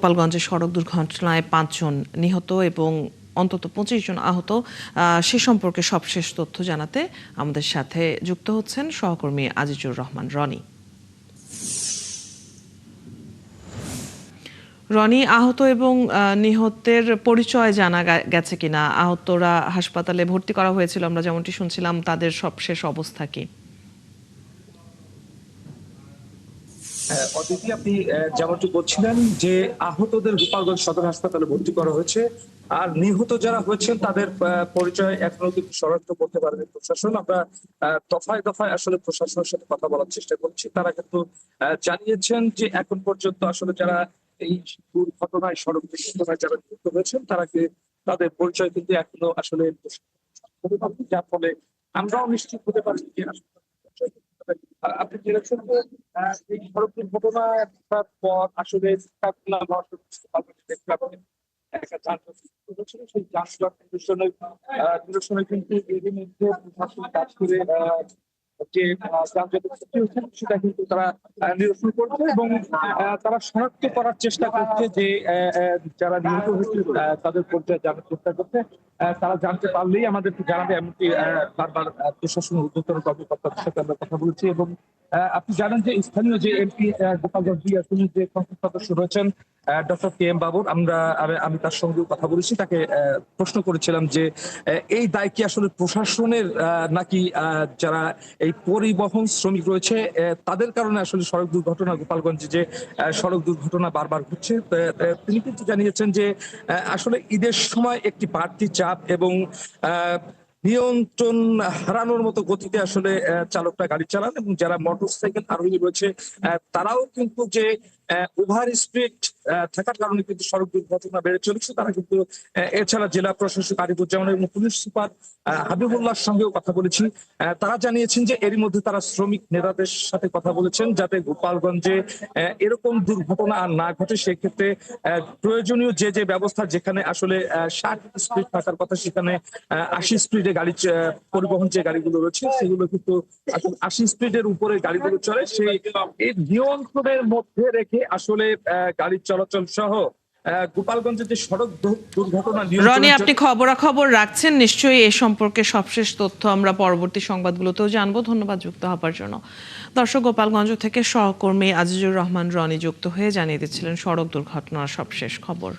গোপালগঞ্জে সড়ক দুর্ঘটনায় ৫ জন নিহত এবং অন্তত ২৫ জন আহত সে সম্পর্কে সবশেষ তথ্য জানাতে আমাদের সাথে যুক্ত হচ্ছেন সহকর্মী আজিজুর রহমান রনি। রনি, আহত এবং নিহতের পরিচয় জানা গেছে কিনা? আহতরা হাসপাতালে ভর্তি করা হয়েছিল, আমরা যেমনটি শুনছিলাম, তাদের সবশেষ অবস্থা কি? অদিতি, আপনি যেমনটি বলছিলেন যে আহতদের গোপালগঞ্জ সদর হাসপাতালে ভর্তি করা হয়েছে, আর নিহত যারা হয়েছেন তাদের পরিচয় এখনো কিন্তু শনাক্ত করতে পারেনি প্রশাসন। আমরা দফায় দফায় আসলে প্রশাসনের সাথে কথা বলার চেষ্টা করছি। তারা কিন্তু জানিয়েছেন যে এখন পর্যন্ত আসলে যারা এই দুর্ঘটনায় সড়ক দুর্ঘটনায় যারা যুক্ত হয়েছেন তাদের পরিচয় কিন্তু এখনো আসলে যার ফলে আমরাও নিশ্চিত হতে পারছি যে আপনি যেরকম এই সড়ক দুর্ঘটনার পর আসলে একটা যানজট সৃষ্টি হয়েছিল। সেই যানজট নিরসনে কিন্তু এর মধ্যে প্রশাসন কাজ করে যে যানজটের সৃষ্টি হচ্ছে সেটা কিন্তু তারা নিরসন করছে এবং তারা শনাক্ত করার চেষ্টা করছে যে যারা নিহত হয়েছে তাদের পরিচয় জানার চেষ্টা করছে। তারা জানতে পারলেই আমাদেরকে জানাবে, এমনকি বারবার প্রশাসনের ঊর্ধ্বতন কর্মকর্তাদের সাথে আমরা কথা বলছি। এবং আপনি জানেন যে স্থানীয় যে এমপি গোপালগঞ্জ দুই আসনের যে সংসদ সদস্য রয়েছেন ডক্টর কে এম বাবুর, আমি তার সঙ্গেও কথা বলেছি। তাকে প্রশ্ন করেছিলাম যে এই দায় কি আসলে প্রশাসনের নাকি যারা এই পরিবহন শ্রমিক রয়েছে তাদের কারণে আসলে সড়ক দুর্ঘটনা গোপালগঞ্জে যে সড়ক দুর্ঘটনা বারবার ঘটছে। তিনি কিন্তু জানিয়েছেন যে আসলে ঈদের সময় একটি বাড়তি চাপ এবং নিয়ন্ত্রণ হারানোর মতো গতিতে আসলে চালকরা গাড়ি চালান, এবং যারা মোটরসাইকেল আরোহী রয়েছে তারাও কিন্তু যে ওভার স্পিড থাকার কারণে কিন্তু সড়ক দুর্ঘটনা বেড়ে চলেছে। তারা কিন্তু এছাড়া জেলা প্রশাসক আরিফুজ্জামান এবং পুলিশ সুপার হাবিবুল্লাহর সঙ্গেও কথা বলেছি। তারা জানিয়েছেন যে এরই মধ্যে তারা শ্রমিক নেতাদের সাথে কথা বলেছেন যাতে গোপালগঞ্জে এরকম দুর্ঘটনা আর না ঘটে। সেক্ষেত্রে প্রয়োজনীয় যে ব্যবস্থা, যেখানে আসলে 60 স্পিড থাকার কথা সেখানে 80 স্পিডে গাড়ি পরিবহন যে গাড়িগুলো রয়েছে সেগুলো কিন্তু 80 স্পিডের উপরে গাড়িগুলো চলে। সেই এই নিয়ন্ত্রণের মধ্যে রেখে আসলে গাড়ির চলাচল সহ গোপালগঞ্জের যে সড়ক দুর্ঘটনা রনি, নিয়ন্ত্রণের আপনি খবরাখবর রাখছেন নিশ্চয়ই, এ সম্পর্কে সবশেষ তথ্য আমরা পরবর্তী সংবাদগুলোতেও জানবো। ধন্যবাদ যুক্ত হবার জন্য। দর্শক, গোপালগঞ্জ থেকে সহকর্মী আজিজুর রহমান রনি যুক্ত হয়ে জানিয়ে দিচ্ছিলেন সড়ক দুর্ঘটনার সবশেষ খবর।